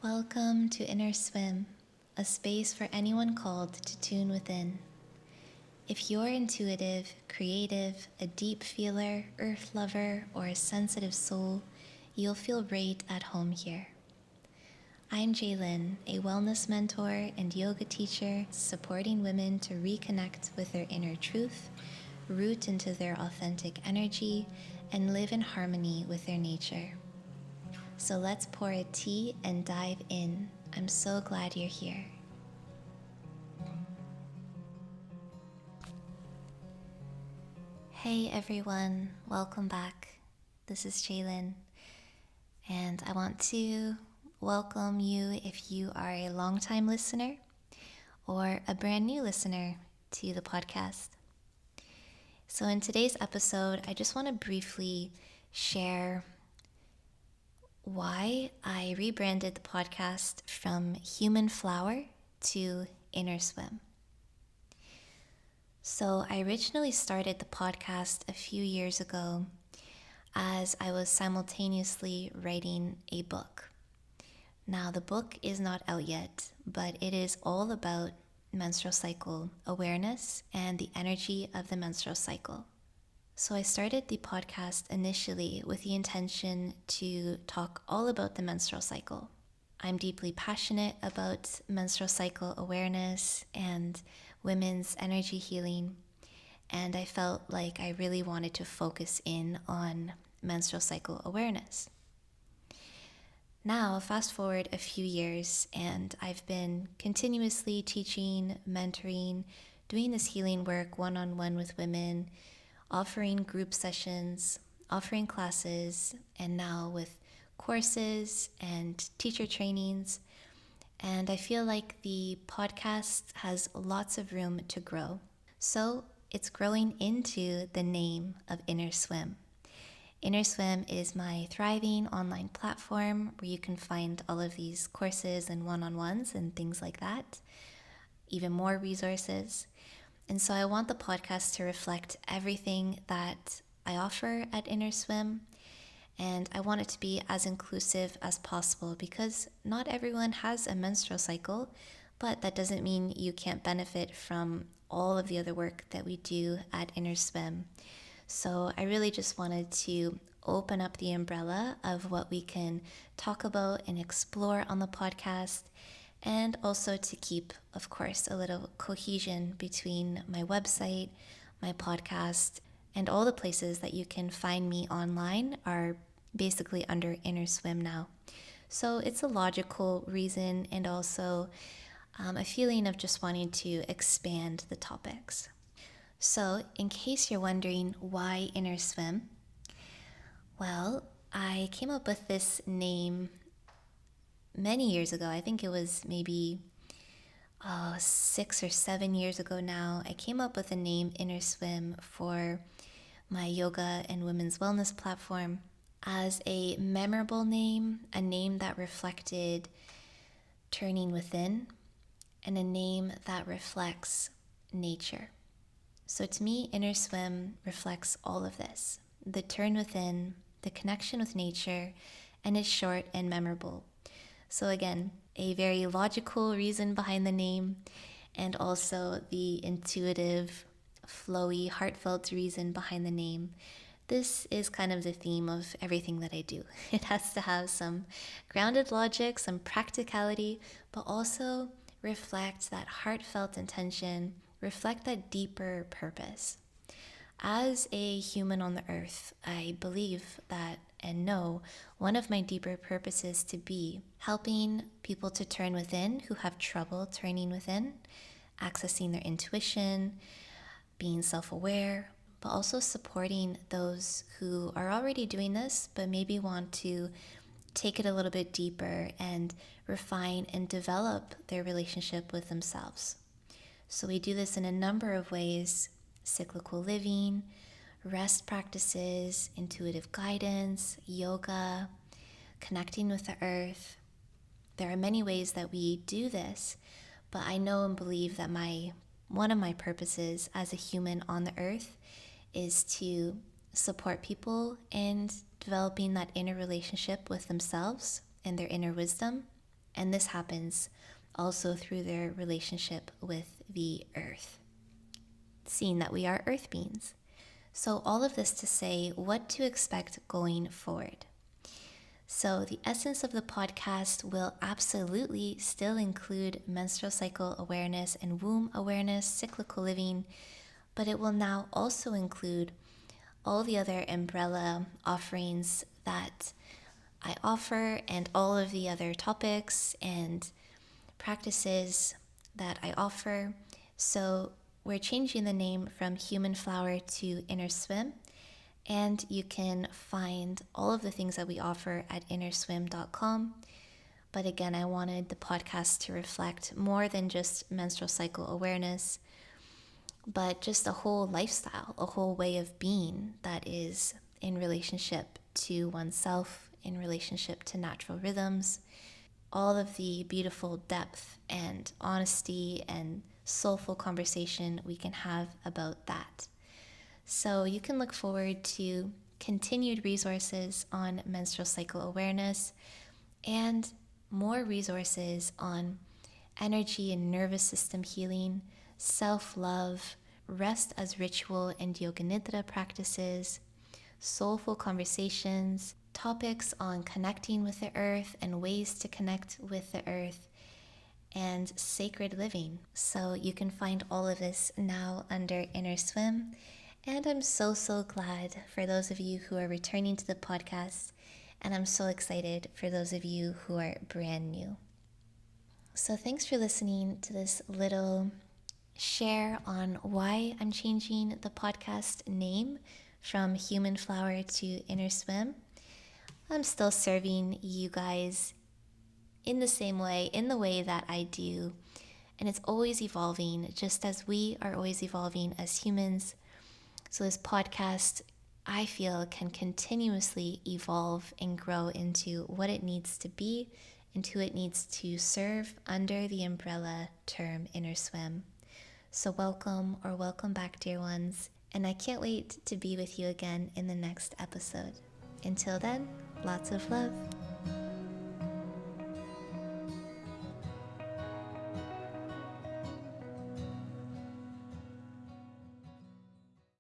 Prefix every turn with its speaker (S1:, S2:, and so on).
S1: Welcome to Innerswim, a space for anyone called to tune within. If you're intuitive, creative, a deep feeler, earth lover, or a sensitive soul, you'll feel right at home here. I'm Jaylyn, a wellness mentor and yoga teacher supporting women to reconnect with their inner truth, root into their authentic energy, and live in harmony with their nature. So let's pour a tea and dive in. I'm so glad you're here. Hey everyone, welcome back. This is Jaylyn, and I want to welcome you if you are a longtime listener or a brand new listener to the podcast. So in today's episode, I just want to briefly share why I rebranded the podcast from Human Flower to Innerswim. So I originally started the podcast a few years ago as I was simultaneously writing a book. Now the book is not out yet, but it is all about menstrual cycle awareness and the energy of the menstrual cycle. So I started the podcast initially with the intention to talk all about the menstrual cycle. I'm deeply passionate about menstrual cycle awareness and women's energy healing, and I felt like I really wanted to focus in on menstrual cycle awareness. Now, fast forward a few years, and I've been continuously teaching, mentoring, doing this healing work one-on-one with women, offering group sessions, offering classes, and now with courses and teacher trainings. And I feel like the podcast has lots of room to grow. So it's growing into the name of Innerswim. Innerswim is my thriving online platform where you can find all of these courses and one-on-ones and things like that, even more resources. And so I want the podcast to reflect everything that I offer at Innerswim, and I want it to be as inclusive as possible because not everyone has a menstrual cycle, but that doesn't mean you can't benefit from all of the other work that we do at Innerswim. So I really just wanted to open up the umbrella of what we can talk about and explore on the podcast, and also to keep, of course, a little cohesion between my website, my podcast, and all the places that you can find me online are basically under Innerswim now. So it's a logical reason and also a feeling of just wanting to expand the topics. So in case you're wondering why Innerswim, well, I came up with this name many years ago. I think it was maybe 6 or 7 years ago now. I came up with the name Innerswim for my yoga and women's wellness platform as a memorable name, a name that reflected turning within, and a name that reflects nature. So to me, Innerswim reflects all of this: the turn within, the connection with nature, and it's short and memorable. So again, a very logical reason behind the name, and also the intuitive, flowy, heartfelt reason behind the name. This is kind of the theme of everything that I do. It has to have some grounded logic, some practicality, but also reflect that heartfelt intention, reflect that deeper purpose. As a human on the earth, I believe that and know one of my deeper purposes to be helping people to turn within who have trouble turning within, accessing their intuition, being self-aware, but also supporting those who are already doing this but maybe want to take it a little bit deeper and refine and develop their relationship with themselves. So we do this in a number of ways: cyclical living, rest practices, intuitive guidance, yoga, connecting with the earth. There are many ways that we do this, but I know and believe that one of my purposes as a human on the earth is to support people in developing that inner relationship with themselves and their inner wisdom, And this happens also through their relationship with the earth, seeing that we are earth beings. So, all of this to say what to expect going forward. So, the essence of the podcast will absolutely still include menstrual cycle awareness and womb awareness, cyclical living, but it will now also include all the other umbrella offerings that I offer and all of the other topics and practices that I offer. So, we're changing the name from Human Flower to Innerswim. And you can find all of the things that we offer at innerswim.com. But again, I wanted the podcast to reflect more than just menstrual cycle awareness, but just a whole lifestyle, a whole way of being that is in relationship to oneself, in relationship to natural rhythms, all of the beautiful depth and honesty and soulful conversation we can have about that. So you can look forward to continued resources on menstrual cycle awareness and more resources on energy and nervous system healing, self-love, rest as ritual and yoga nidra practices, soulful conversations, topics on connecting with the earth and ways to connect with the earth, and sacred living. So you can find all of this now under Innerswim. And I'm so glad for those of you who are returning to the podcast. And I'm so excited for those of you who are brand new. So thanks for listening to this little share on why I'm changing the podcast name from Human Flower to Innerswim. I'm still serving you guys in the same way, in the way that I do. And it's always evolving, just as we are always evolving as humans. So this podcast, I feel, can continuously evolve and grow into what it needs to be and who it needs to serve under the umbrella term Innerswim. So welcome or welcome back, dear ones. And I can't wait to be with you again in the next episode. Until then, lots of love.